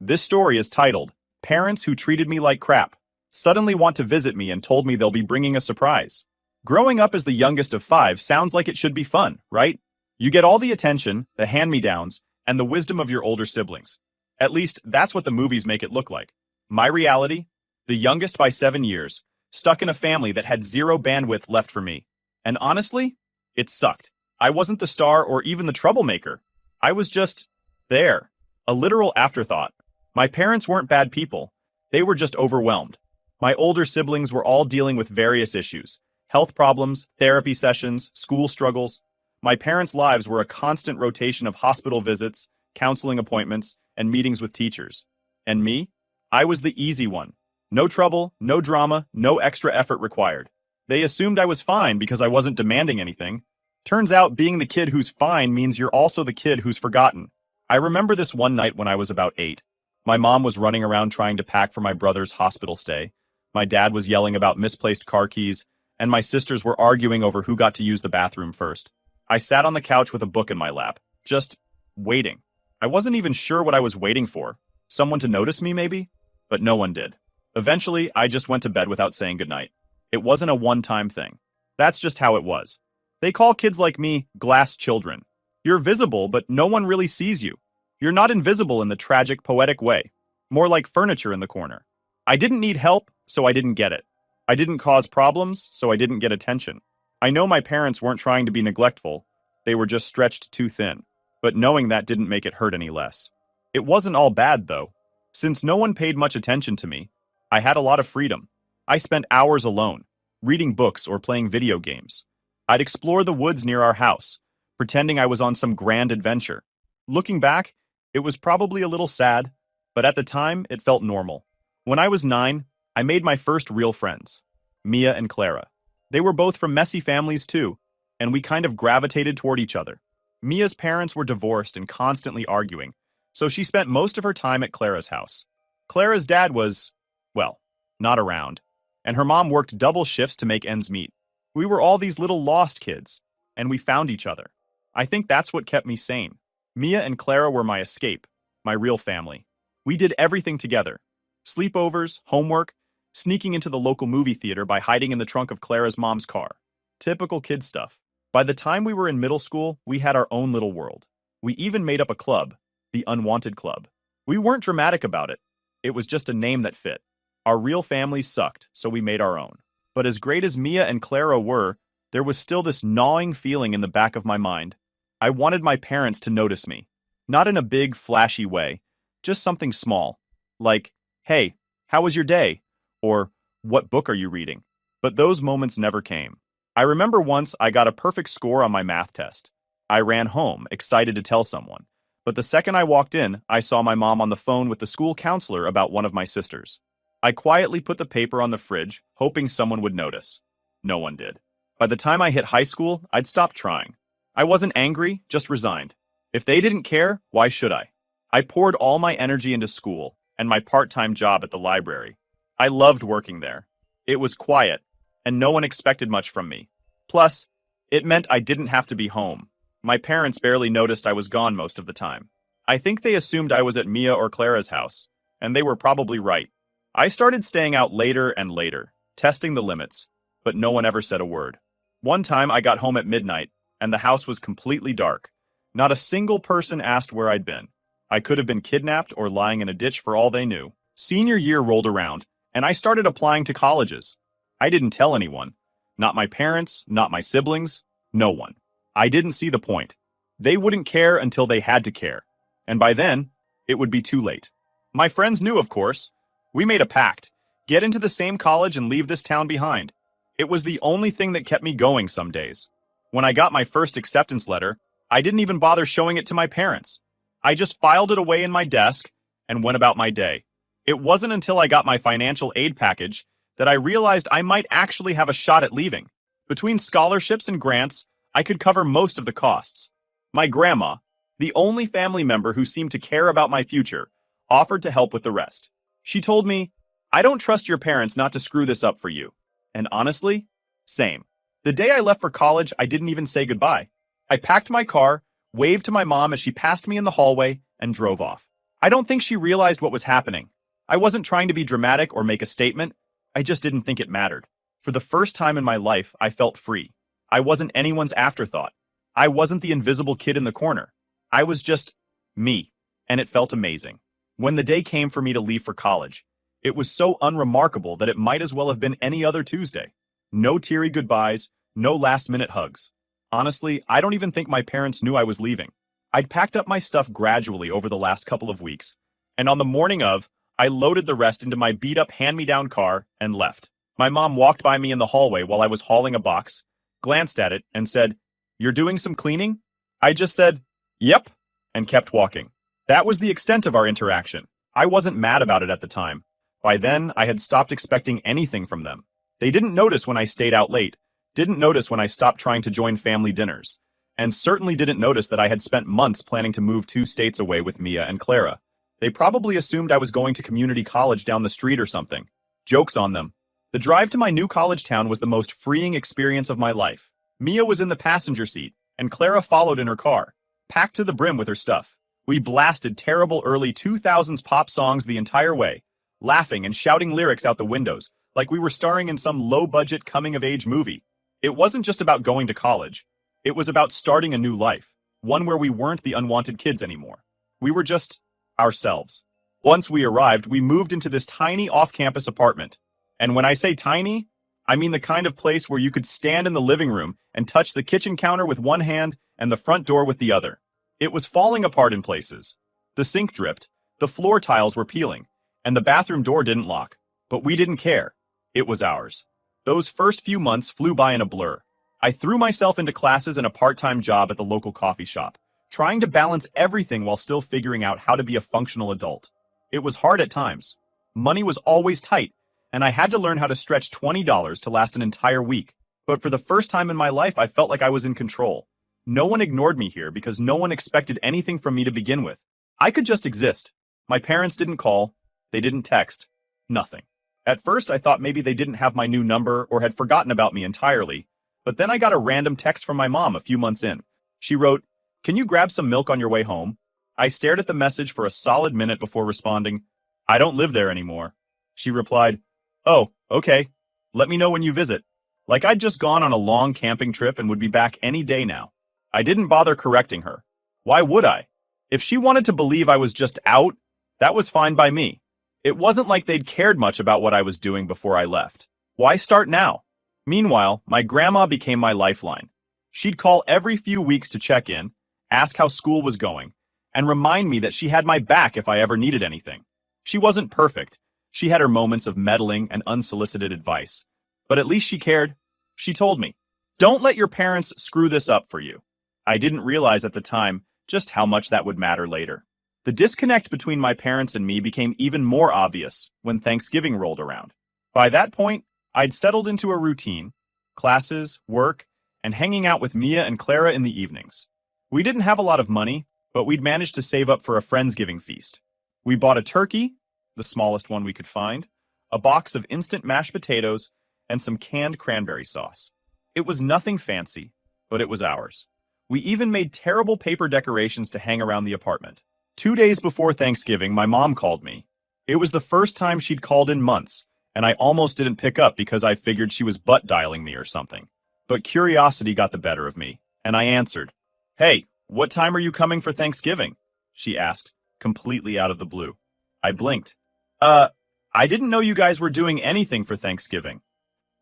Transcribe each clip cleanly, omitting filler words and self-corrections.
This story is titled, Parents Who Treated Me Like Crap Suddenly Want to Visit Me and Told Me They'll Be Bringing a Surprise. Growing up as the youngest of five sounds like it should be fun, right? You get all the attention, the hand-me-downs, and the wisdom of your older siblings. At least, that's what the movies make it look like. My reality? The youngest by 7 years, stuck in a family that had zero bandwidth left for me. And honestly, it sucked. I wasn't the star or even the troublemaker. I was just there. A literal afterthought. My parents weren't bad people. They were just overwhelmed. My older siblings were all dealing with various issues. Health problems, therapy sessions, school struggles. My parents' lives were a constant rotation of hospital visits, counseling appointments, and meetings with teachers. And me? I was the easy one. No trouble, no drama, no extra effort required. They assumed I was fine because I wasn't demanding anything. Turns out being the kid who's fine means you're also the kid who's forgotten. I remember this one night when I was about 8. My mom was running around trying to pack for my brother's hospital stay. My dad was yelling about misplaced car keys, and my sisters were arguing over who got to use the bathroom first. I sat on the couch with a book in my lap, just waiting. I wasn't even sure what I was waiting for. Someone to notice me, maybe? But no one did. Eventually, I just went to bed without saying goodnight. It wasn't a one-time thing. That's just how it was. They call kids like me glass children. You're visible, but no one really sees you. You're not invisible in the tragic, poetic way. More like furniture in the corner. I didn't need help, so I didn't get it. I didn't cause problems, so I didn't get attention. I know my parents weren't trying to be neglectful. They were just stretched too thin. But knowing that didn't make it hurt any less. It wasn't all bad, though. Since no one paid much attention to me, I had a lot of freedom. I spent hours alone, reading books or playing video games. I'd explore the woods near our house, pretending I was on some grand adventure. Looking back, it was probably a little sad, but at the time, it felt normal. When I was 9, I made my first real friends, Mia and Clara. They were both from messy families too, and we kind of gravitated toward each other. Mia's parents were divorced and constantly arguing, so she spent most of her time at Clara's house. Clara's dad was, well, not around, and her mom worked double shifts to make ends meet. We were all these little lost kids, and we found each other. I think that's what kept me sane. Mia and Clara were my escape, my real family. We did everything together. Sleepovers, homework, sneaking into the local movie theater by hiding in the trunk of Clara's mom's car. Typical kid stuff. By the time we were in middle school, we had our own little world. We even made up a club, the Unwanted Club. We weren't dramatic about it. It was just a name that fit. Our real family sucked, so we made our own. But as great as Mia and Clara were, there was still this gnawing feeling in the back of my mind. I wanted my parents to notice me. Not in a big, flashy way, just something small. Like, hey, how was your day? Or, what book are you reading? But those moments never came. I remember once I got a perfect score on my math test. I ran home, excited to tell someone. But the second I walked in, I saw my mom on the phone with the school counselor about one of my sisters. I quietly put the paper on the fridge, hoping someone would notice. No one did. By the time I hit high school, I'd stopped trying. I wasn't angry, just resigned. If they didn't care, why should I? I poured all my energy into school and my part-time job at the library. I loved working there. It was quiet, and no one expected much from me. Plus, it meant I didn't have to be home. My parents barely noticed I was gone most of the time. I think they assumed I was at Mia or Clara's house, and they were probably right. I started staying out later and later, testing the limits, but no one ever said a word. One time I got home at midnight, and the house was completely dark. Not a single person asked where I'd been. I could have been kidnapped or lying in a ditch for all they knew. Senior year rolled around, and I started applying to colleges. I didn't tell anyone. Not my parents, not my siblings, no one. I didn't see the point. They wouldn't care until they had to care. And by then, it would be too late. My friends knew, of course. We made a pact. Get into the same college and leave this town behind. It was the only thing that kept me going some days. When I got my first acceptance letter, I didn't even bother showing it to my parents. I just filed it away in my desk and went about my day. It wasn't until I got my financial aid package that I realized I might actually have a shot at leaving. Between scholarships and grants, I could cover most of the costs. My grandma, the only family member who seemed to care about my future, offered to help with the rest. She told me, I don't trust your parents not to screw this up for you. And honestly, same. The day I left for college, I didn't even say goodbye. I packed my car, waved to my mom as she passed me in the hallway, and drove off. I don't think she realized what was happening. I wasn't trying to be dramatic or make a statement. I just didn't think it mattered. For the first time in my life, I felt free. I wasn't anyone's afterthought. I wasn't the invisible kid in the corner. I was just me, and it felt amazing. When the day came for me to leave for college, it was so unremarkable that it might as well have been any other Tuesday. No teary goodbyes, no last-minute hugs. Honestly, I don't even think my parents knew I was leaving. I'd packed up my stuff gradually over the last couple of weeks, and on the morning of, I loaded the rest into my beat-up hand-me-down car and left. My mom walked by me in the hallway while I was hauling a box, glanced at it, and said, "You're doing some cleaning?" I just said, "Yep," and kept walking. That was the extent of our interaction. I wasn't mad about it at the time. By then, I had stopped expecting anything from them. They didn't notice when I stayed out late, didn't notice when I stopped trying to join family dinners, and certainly didn't notice that I had spent months planning to move 2 states away with Mia and Clara. They probably assumed I was going to community college down the street or something. Joke's on them. The drive to my new college town was the most freeing experience of my life. Mia was in the passenger seat, and Clara followed in her car, packed to the brim with her stuff. We blasted terrible early 2000s pop songs the entire way, laughing and shouting lyrics out the windows, like we were starring in some low-budget coming-of-age movie. It wasn't just about going to college. It was about starting a new life, one where we weren't the unwanted kids anymore. We were just ourselves. Once we arrived, we moved into this tiny off-campus apartment. And when I say tiny, I mean the kind of place where you could stand in the living room and touch the kitchen counter with one hand and the front door with the other. It was falling apart in places. The sink dripped, the floor tiles were peeling, and the bathroom door didn't lock. But we didn't care. It was ours. Those first few months flew by in a blur. I threw myself into classes and a part-time job at the local coffee shop, trying to balance everything while still figuring out how to be a functional adult. It was hard at times. Money was always tight, and I had to learn how to stretch $20 to last an entire week. But for the first time in my life, I felt like I was in control. No one ignored me here because no one expected anything from me to begin with. I could just exist. My parents didn't call. They didn't text. Nothing. At first, I thought maybe they didn't have my new number or had forgotten about me entirely. But then I got a random text from my mom a few months in. She wrote, "Can you grab some milk on your way home?" I stared at the message for a solid minute before responding, "I don't live there anymore." She replied, "Oh, okay. Let me know when you visit." Like I'd just gone on a long camping trip and would be back any day now. I didn't bother correcting her. Why would I? If she wanted to believe I was just out, that was fine by me. It wasn't like they'd cared much about what I was doing before I left. Why start now? Meanwhile, my grandma became my lifeline. She'd call every few weeks to check in, ask how school was going, and remind me that she had my back if I ever needed anything. She wasn't perfect. She had her moments of meddling and unsolicited advice. But at least she cared. She told me, "Don't let your parents screw this up for you." I didn't realize at the time just how much that would matter later. The disconnect between my parents and me became even more obvious when Thanksgiving rolled around. By that point, I'd settled into a routine, classes, work, and hanging out with Mia and Clara in the evenings. We didn't have a lot of money, but we'd managed to save up for a Friendsgiving feast. We bought a turkey, the smallest one we could find, a box of instant mashed potatoes, and some canned cranberry sauce. It was nothing fancy, but it was ours. We even made terrible paper decorations to hang around the apartment. 2 days before Thanksgiving, my mom called me. It was the first time she'd called in months, and I almost didn't pick up because I figured she was butt dialing me or something. But curiosity got the better of me, and I answered. "Hey, what time are you coming for Thanksgiving?" she asked, completely out of the blue. I blinked. I didn't know you guys were doing anything for Thanksgiving."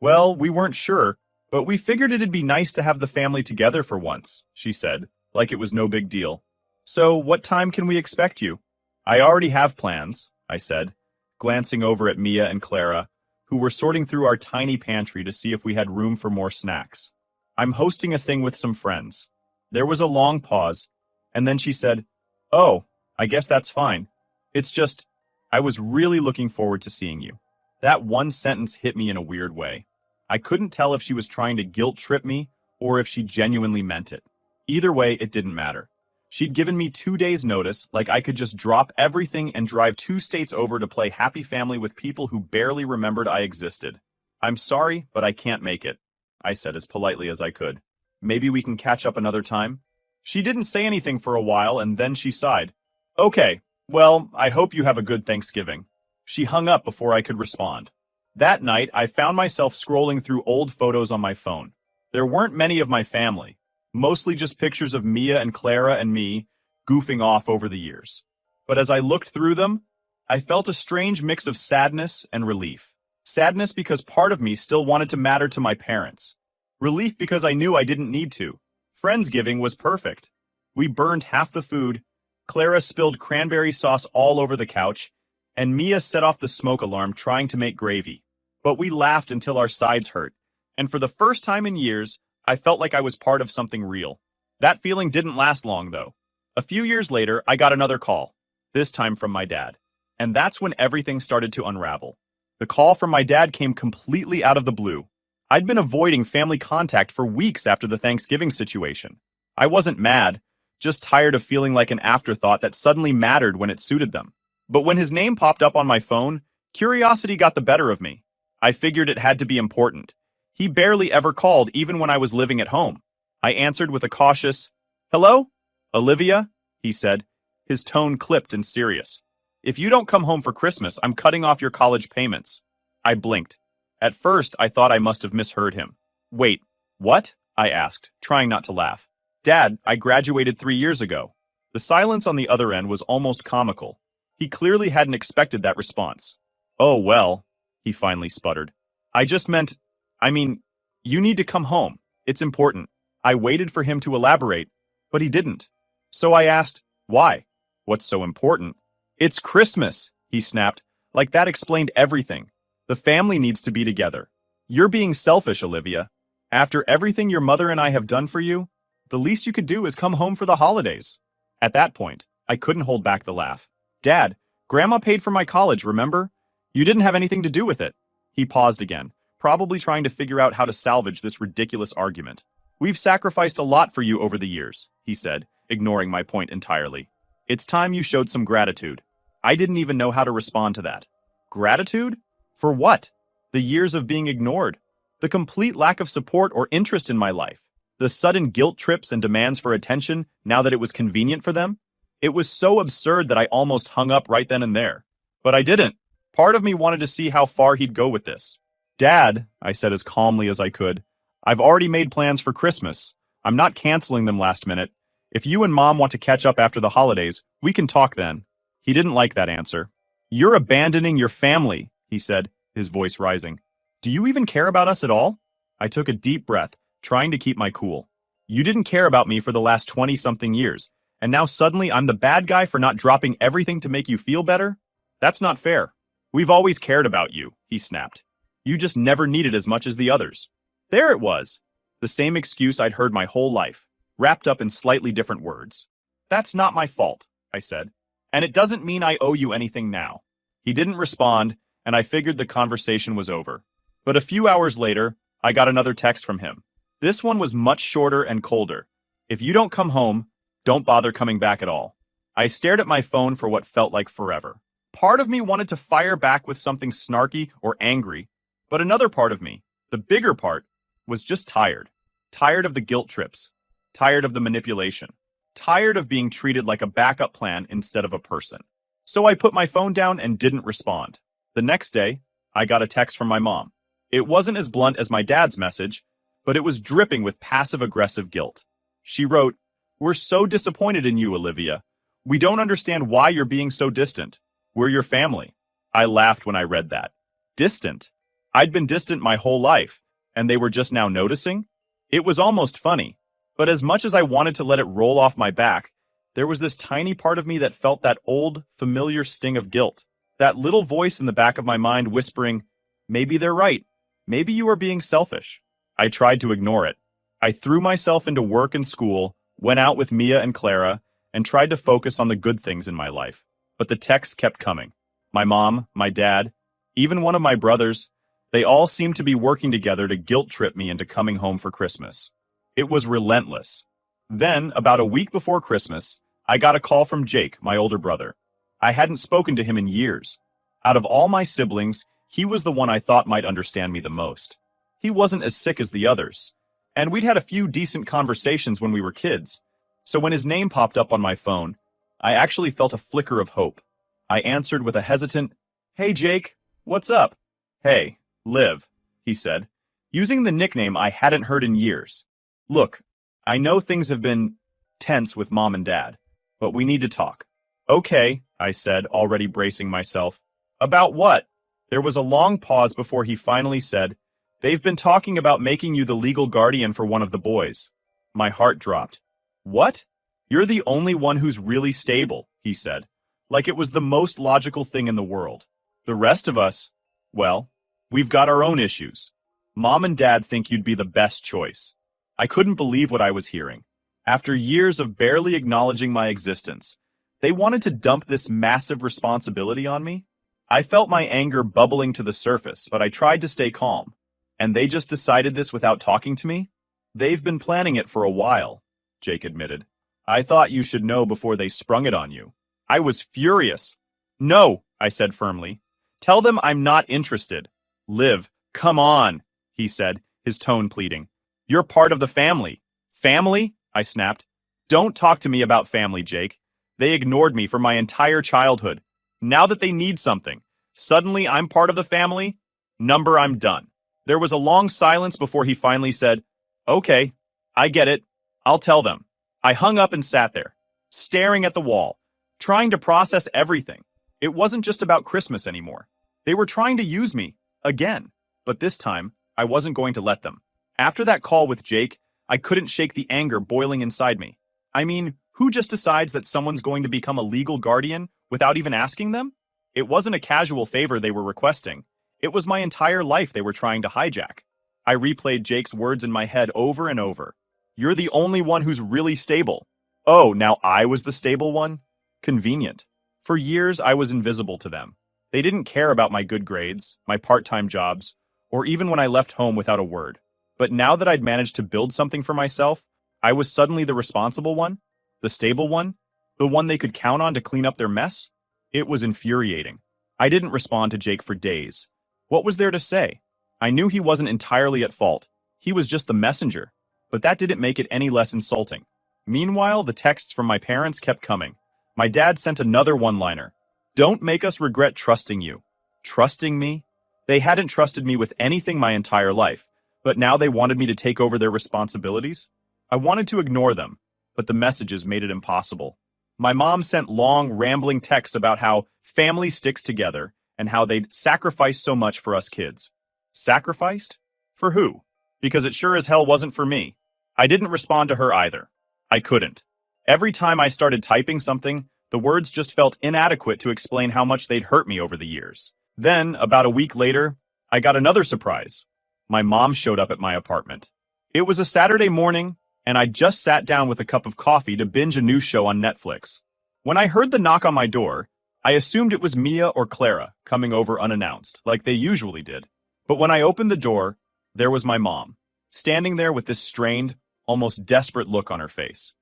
"Well, we weren't sure, but we figured it'd be nice to have the family together for once," she said, like it was no big deal. "So, what time can we expect you?" "I already have plans," I said, glancing over at Mia and Clara, who were sorting through our tiny pantry to see if we had room for more snacks. "I'm hosting a thing with some friends." There was a long pause, and then she said, "Oh, I guess that's fine. It's just, I was really looking forward to seeing you." That one sentence hit me in a weird way. I couldn't tell if she was trying to guilt-trip me or if she genuinely meant it. Either way, it didn't matter. She'd given me 2 days' notice, like I could just drop everything and drive 2 states over to play happy family with people who barely remembered I existed. "I'm sorry, but I can't make it," I said as politely as I could. "Maybe we can catch up another time?" She didn't say anything for a while, and then she sighed. "Okay, Well, I hope you have a good Thanksgiving. She hung up before I could respond. That night, I found myself scrolling through old photos on my phone. There weren't many of my family, mostly just pictures of Mia and Clara and me goofing off over the years. But as I looked through them, I felt a strange mix of sadness and relief. Sadness because part of me still wanted to matter to my parents. Relief because I knew I didn't need to. Friendsgiving was perfect. We burned half the food, Clara spilled cranberry sauce all over the couch, and Mia set off the smoke alarm trying to make gravy. But we laughed until our sides hurt, and for the first time in years, I felt like I was part of something real. That feeling didn't last long, though. A few years later, I got another call, this time from my dad. And that's when everything started to unravel. The call from my dad came completely out of the blue. I'd been avoiding family contact for weeks after the Thanksgiving situation. I wasn't mad, just tired of feeling like an afterthought that suddenly mattered when it suited them. But when his name popped up on my phone, curiosity got the better of me. I figured it had to be important. He barely ever called even when I was living at home. I answered with a cautious, "Hello? Olivia?" he said, his tone clipped and serious. "If you don't come home for Christmas, I'm cutting off your college payments." I blinked. At first, I thought I must have misheard him. "Wait, what?" I asked, trying not to laugh. "Dad, I graduated 3 years ago." The silence on the other end was almost comical. He clearly hadn't expected that response. "Oh, well," he finally sputtered. I mean, you need to come home. It's important." I waited for him to elaborate, but he didn't. So I asked, "Why? What's so important?" "It's Christmas," he snapped, like that explained everything. "The family needs to be together. You're being selfish, Olivia. After everything your mother and I have done for you, the least you could do is come home for the holidays." At that point, I couldn't hold back the laugh. "Dad, Grandma paid for my college, remember? You didn't have anything to do with it." He paused again, probably trying to figure out how to salvage this ridiculous argument. "We've sacrificed a lot for you over the years," he said, ignoring my point entirely. "It's time you showed some gratitude." I didn't even know how to respond to that. Gratitude? For what? The years of being ignored. The complete lack of support or interest in my life. The sudden guilt trips and demands for attention now that it was convenient for them. It was so absurd that I almost hung up right then and there. But I didn't. Part of me wanted to see how far he'd go with this. "Dad," I said as calmly as I could, "I've already made plans for Christmas. I'm not canceling them last minute. If you and Mom want to catch up after the holidays, we can talk then." He didn't like that answer. "You're abandoning your family," he said, his voice rising. "Do you even care about us at all?" I took a deep breath, trying to keep my cool. "You didn't care about me for the last 20-something years, and now suddenly I'm the bad guy for not dropping everything to make you feel better? That's not fair. We've always cared about you," he snapped. "You just never needed as much as the others." There it was. The same excuse I'd heard my whole life, wrapped up in slightly different words. "That's not my fault," I said. "And it doesn't mean I owe you anything now." He didn't respond, and I figured the conversation was over. But a few hours later, I got another text from him. This one was much shorter and colder. "If you don't come home, don't bother coming back at all." I stared at my phone for what felt like forever. Part of me wanted to fire back with something snarky or angry, but another part of me, the bigger part, was just tired. Tired of the guilt trips. Tired of the manipulation. Tired of being treated like a backup plan instead of a person. So I put my phone down and didn't respond. The next day, I got a text from my mom. It wasn't as blunt as my dad's message, but it was dripping with passive-aggressive guilt. She wrote, "We're so disappointed in you, Olivia. We don't understand why you're being so distant. We're your family." I laughed when I read that. Distant? I'd been distant my whole life, and they were just now noticing? It was almost funny, but as much as I wanted to let it roll off my back, there was this tiny part of me that felt that old, familiar sting of guilt. That little voice in the back of my mind whispering, "Maybe they're right. Maybe you are being selfish." I tried to ignore it. I threw myself into work and school, went out with Mia and Clara, and tried to focus on the good things in my life. But the texts kept coming. My mom, my dad, even one of my brothers, they all seemed to be working together to guilt trip me into coming home for Christmas. It was relentless. Then, about a week before Christmas, I got a call from Jake, my older brother. I hadn't spoken to him in years. Out of all my siblings, he was the one I thought might understand me the most. He wasn't as sick as the others, and we'd had a few decent conversations when we were kids. So when his name popped up on my phone, I actually felt a flicker of hope. I answered with a hesitant, "Hey, Jake, what's up?" "Hey, Liv," he said, using the nickname I hadn't heard in years. "Look, I know things have been tense with Mom and Dad, but we need to talk." "Okay," I said, already bracing myself. "About what?" There was a long pause before he finally said, "They've been talking about making you the legal guardian for one of the boys." My heart dropped. "What?" "You're the only one who's really stable," he said, like it was the most logical thing in the world. "The rest of us, well, we've got our own issues. Mom and Dad think you'd be the best choice." I couldn't believe what I was hearing. After years of barely acknowledging my existence, they wanted to dump this massive responsibility on me? I felt my anger bubbling to the surface, but I tried to stay calm. And they just decided this without talking to me? "They've been planning it for a while," Jake admitted. "I thought you should know before they sprung it on you." I was furious. "No," I said firmly. "Tell them I'm not interested." "Liv, come on," he said, his tone pleading. "You're part of the family." "Family?" I snapped. "Don't talk to me about family, Jake. They ignored me for my entire childhood. Now that they need something, suddenly I'm part of the family? I'm done." There was a long silence before he finally said, "Okay, I get it. I'll tell them." I hung up and sat there, staring at the wall, trying to process everything. It wasn't just about Christmas anymore. They were trying to use me, again. But this time, I wasn't going to let them. After that call with Jake, I couldn't shake the anger boiling inside me. I mean, who just decides that someone's going to become a legal guardian without even asking them? It wasn't a casual favor they were requesting. It was my entire life they were trying to hijack. I replayed Jake's words in my head over and over. "You're the only one who's really stable." Oh, now I was the stable one? Convenient. For years, I was invisible to them. They didn't care about my good grades, my part-time jobs, or even when I left home without a word. But now that I'd managed to build something for myself, I was suddenly the responsible one, the stable one, the one they could count on to clean up their mess. It was infuriating. I didn't respond to Jake for days. What was there to say? I knew he wasn't entirely at fault. He was just the messenger. But that didn't make it any less insulting. Meanwhile, the texts from my parents kept coming. My dad sent another one-liner. "Don't make us regret trusting you." Trusting me? They hadn't trusted me with anything my entire life, but now they wanted me to take over their responsibilities? I wanted to ignore them, but the messages made it impossible. My mom sent long, rambling texts about how family sticks together and how they'd sacrificed so much for us kids. Sacrificed? For who? Because it sure as hell wasn't for me. I didn't respond to her either. I couldn't. Every time I started typing something, the words just felt inadequate to explain how much they'd hurt me over the years. Then, about a week later, I got another surprise. My mom showed up at my apartment. It was a Saturday morning, and I just sat down with a cup of coffee to binge a new show on Netflix. When I heard the knock on my door, I assumed it was Mia or Clara coming over unannounced, like they usually did. But when I opened the door, there was my mom, standing there with this strained, almost desperate look on her face.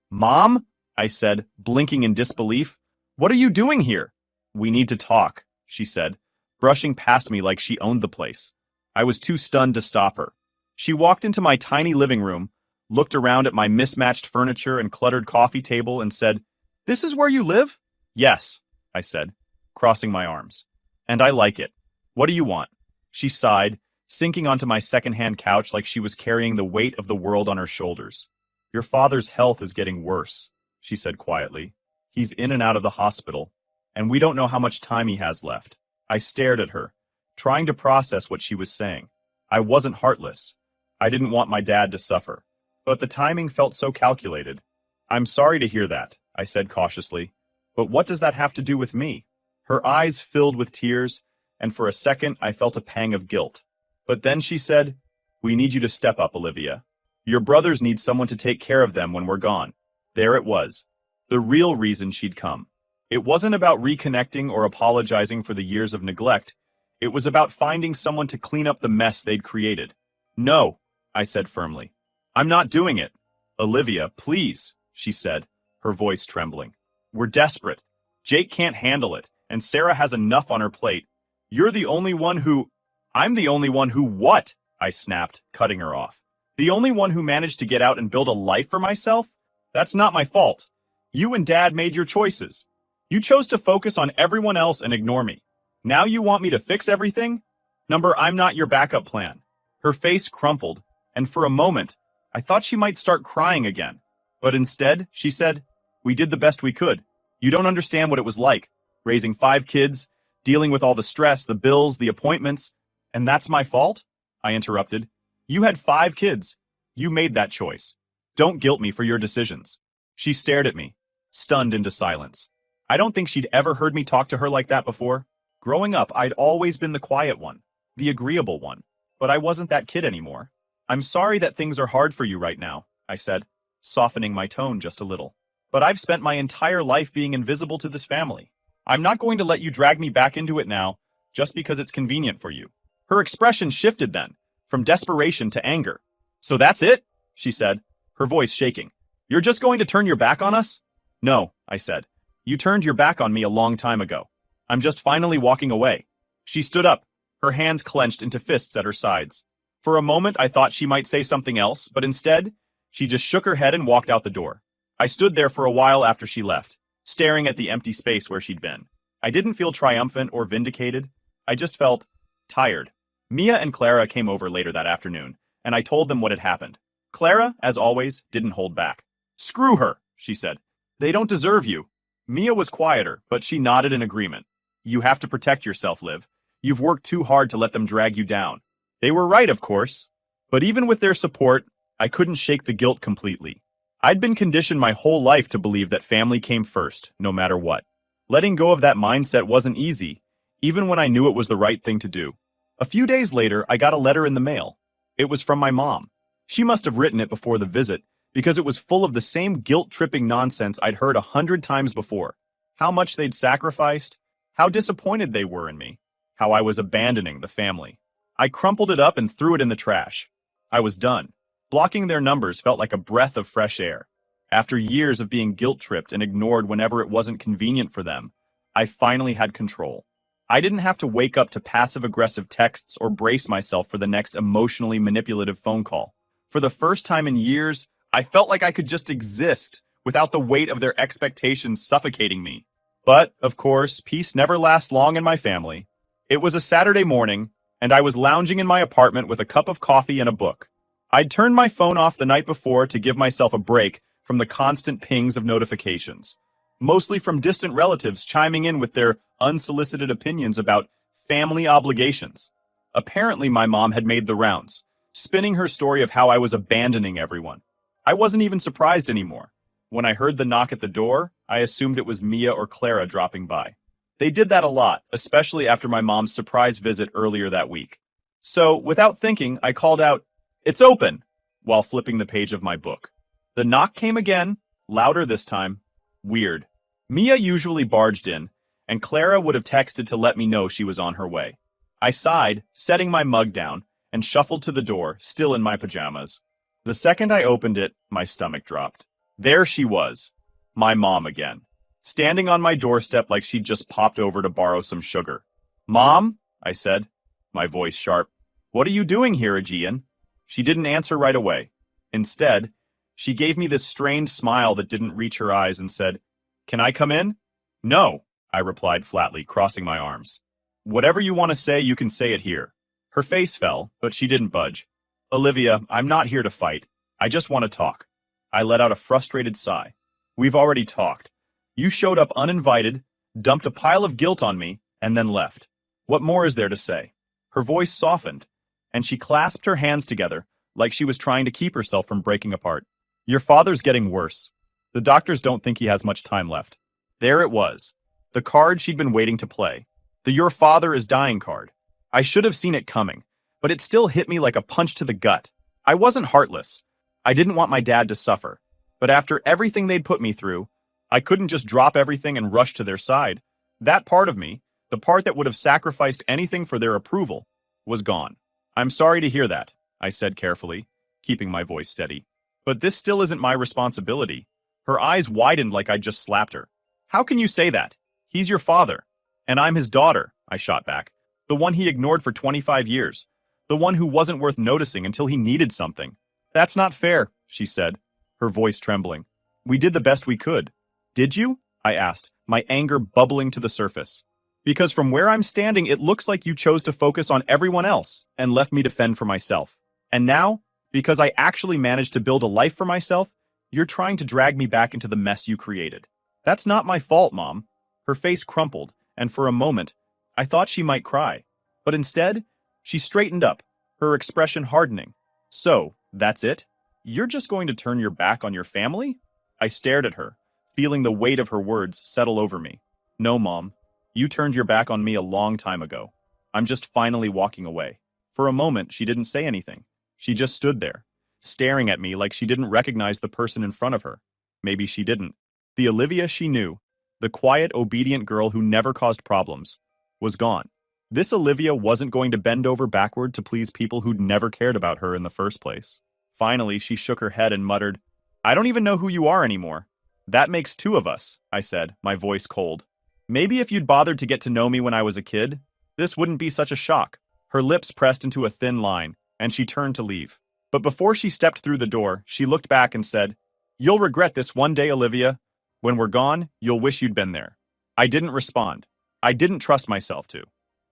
"Mom?" I said, blinking in disbelief. "What are you doing here?" "We need to talk," she said, brushing past me like she owned the place. I was too stunned to stop her. She walked into my tiny living room, looked around at my mismatched furniture and cluttered coffee table, and said, "This is where you live?" "Yes," I said, crossing my arms. "And I like it. What do you want?" She sighed, sinking onto my secondhand couch like she was carrying the weight of the world on her shoulders. "Your father's health is getting worse," she said quietly. "He's in and out of the hospital, and we don't know how much time he has left." I stared at her, trying to process what she was saying. I wasn't heartless. I didn't want my dad to suffer. But the timing felt so calculated. "I'm sorry to hear that," I said cautiously. "But what does that have to do with me?" Her eyes filled with tears, and for a second I felt a pang of guilt. But then she said, "We need you to step up, Olivia. Your brothers need someone to take care of them when we're gone." There it was. The real reason she'd come. It wasn't about reconnecting or apologizing for the years of neglect. It was about finding someone to clean up the mess they'd created. "No," I said firmly. "I'm not doing it." "Olivia, please," she said, her voice trembling. "We're desperate. Jake can't handle it, and Sarah has enough on her plate. You're the only one who—" "I'm the only one who what?" I snapped, cutting her off. "The only one who managed to get out and build a life for myself? That's not my fault. You and Dad made your choices. You chose to focus on everyone else and ignore me. Now you want me to fix everything? I'm not your backup plan. Her face crumpled, and for a moment, I thought she might start crying again. But instead, she said, "We did the best we could. You don't understand what it was like, raising 5 kids, dealing with all the stress, the bills, the appointments. And that's my fault?" I interrupted. "You had 5 kids. You made that choice. Don't guilt me for your decisions." She stared at me, stunned into silence. I don't think she'd ever heard me talk to her like that before. Growing up, I'd always been the quiet one, the agreeable one. But I wasn't that kid anymore. "I'm sorry that things are hard for you right now," I said, softening my tone just a little. "But I've spent my entire life being invisible to this family. I'm not going to let you drag me back into it now, just because it's convenient for you." Her expression shifted then, from desperation to anger. "So that's it?" she said, her voice shaking. "You're just going to turn your back on us?" "No," I said. "You turned your back on me a long time ago. I'm just finally walking away." She stood up, her hands clenched into fists at her sides. For a moment, I thought she might say something else, but instead, she just shook her head and walked out the door. I stood there for a while after she left, staring at the empty space where she'd been. I didn't feel triumphant or vindicated. I just felt tired. Mia and Clara came over later that afternoon, and I told them what had happened. Clara, as always, didn't hold back. "Screw her," she said. "They don't deserve you." Mia was quieter, but she nodded in agreement. "You have to protect yourself, Liv. You've worked too hard to let them drag you down." They were right, of course. But even with their support, I couldn't shake the guilt completely. I'd been conditioned my whole life to believe that family came first, no matter what. Letting go of that mindset wasn't easy, even when I knew it was the right thing to do. A few days later, I got a letter in the mail. It was from my mom. She must have written it before the visit, because it was full of the same guilt-tripping nonsense I'd heard 100 times before. How much they'd sacrificed, how disappointed they were in me, how I was abandoning the family. I crumpled it up and threw it in the trash. I was done. Blocking their numbers felt like a breath of fresh air. After years of being guilt-tripped and ignored whenever it wasn't convenient for them, I finally had control. I didn't have to wake up to passive-aggressive texts or brace myself for the next emotionally manipulative phone call. For the first time in years, I felt like I could just exist without the weight of their expectations suffocating me. But, of course, peace never lasts long in my family. It was a Saturday morning, and I was lounging in my apartment with a cup of coffee and a book. I'd turned my phone off the night before to give myself a break from the constant pings of notifications, mostly from distant relatives chiming in with their unsolicited opinions about family obligations. Apparently, my mom had made the rounds, spinning her story of how I was abandoning everyone. I wasn't even surprised anymore. When I heard the knock at the door, I assumed it was Mia or Clara dropping by. They did that a lot, especially after my mom's surprise visit earlier that week. So, without thinking, I called out, "It's open," while flipping the page of my book. The knock came again, louder this time. Weird. Mia usually barged in, and Clara would have texted to let me know she was on her way. I sighed, setting my mug down, and shuffled to the door, still in my pajamas. The second I opened it, my stomach dropped. There she was, my mom again, standing on my doorstep like she'd just popped over to borrow some sugar. "Mom?" I said, my voice sharp. "What are you doing here, Aegean?" She didn't answer right away. Instead, she gave me this strained smile that didn't reach her eyes and said, "Can I come in?" "No," I replied flatly, crossing my arms. "Whatever you want to say, you can say it here." Her face fell, but she didn't budge. "Olivia, I'm not here to fight. I just want to talk." I let out a frustrated sigh. "We've already talked. You showed up uninvited, dumped a pile of guilt on me, and then left. What more is there to say?" Her voice softened, and she clasped her hands together like she was trying to keep herself from breaking apart. "Your father's getting worse. The doctors don't think he has much time left." There it was, the card she'd been waiting to play. The "your father is dying" card. I should have seen it coming, but it still hit me like a punch to the gut. I wasn't heartless. I didn't want my dad to suffer. But after everything they'd put me through, I couldn't just drop everything and rush to their side. That part of me, the part that would have sacrificed anything for their approval, was gone. "I'm sorry to hear that," I said carefully, keeping my voice steady. "But this still isn't my responsibility." Her eyes widened like I'd just slapped her. "How can you say that? He's your father. And I'm his daughter," I shot back. "The one he ignored for 25 years. The one who wasn't worth noticing until he needed something." "That's not fair," she said, her voice trembling. "We did the best we could." Did you? I asked, my anger bubbling to the surface. Because from where I'm standing, it looks like you chose to focus on everyone else and left me to fend for myself. And now, because I actually managed to build a life for myself, you're trying to drag me back into the mess you created. That's not my fault, Mom. Her face crumpled, and for a moment, I thought she might cry. But instead, she straightened up, her expression hardening. So, that's it? You're just going to turn your back on your family? I stared at her, feeling the weight of her words settle over me. No, Mom. You turned your back on me a long time ago. I'm just finally walking away. For a moment, she didn't say anything. She just stood there, staring at me like she didn't recognize the person in front of her. Maybe she didn't. The Olivia she knew, the quiet, obedient girl who never caused problems, was gone. This Olivia wasn't going to bend over backward to please people who'd never cared about her in the first place. Finally, she shook her head and muttered, I don't even know who you are anymore. That makes two of us, I said, my voice cold. Maybe if you'd bothered to get to know me when I was a kid, this wouldn't be such a shock. Her lips pressed into a thin line, and she turned to leave. But before she stepped through the door, she looked back and said, You'll regret this one day, Olivia. When we're gone, you'll wish you'd been there. I didn't respond. I didn't trust myself to.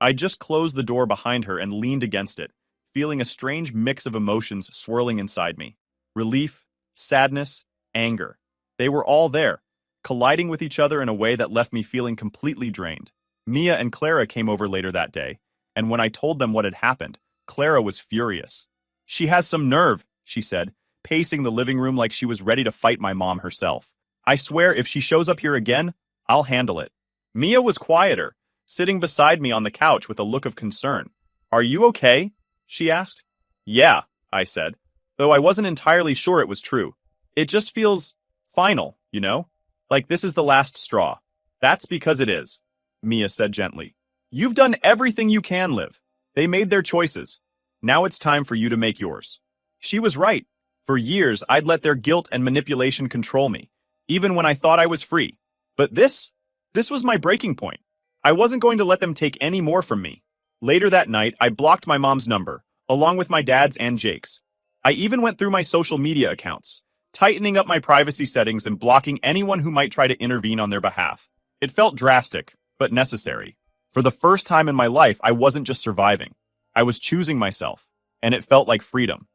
I just closed the door behind her and leaned against it, feeling a strange mix of emotions swirling inside me. Relief, sadness, anger. They were all there, colliding with each other in a way that left me feeling completely drained. Mia and Clara came over later that day, and when I told them what had happened, Clara was furious. She has some nerve, she said, pacing the living room like she was ready to fight my mom herself. I swear if she shows up here again, I'll handle it. Mia was quieter, sitting beside me on the couch with a look of concern. Are you okay? She asked. Yeah, I said, though I wasn't entirely sure it was true. It just feels final, you know? Like this is the last straw. That's because it is, Mia said gently. You've done everything you can, Liv. They made their choices. Now it's time for you to make yours. She was right. For years, I'd let their guilt and manipulation control me, even when I thought I was free. But this was my breaking point. I wasn't going to let them take any more from me. Later that night, I blocked my mom's number, along with my dad's and Jake's. I even went through my social media accounts, tightening up my privacy settings and blocking anyone who might try to intervene on their behalf. It felt drastic, but necessary. For the first time in my life, I wasn't just surviving. I was choosing myself, and it felt like freedom.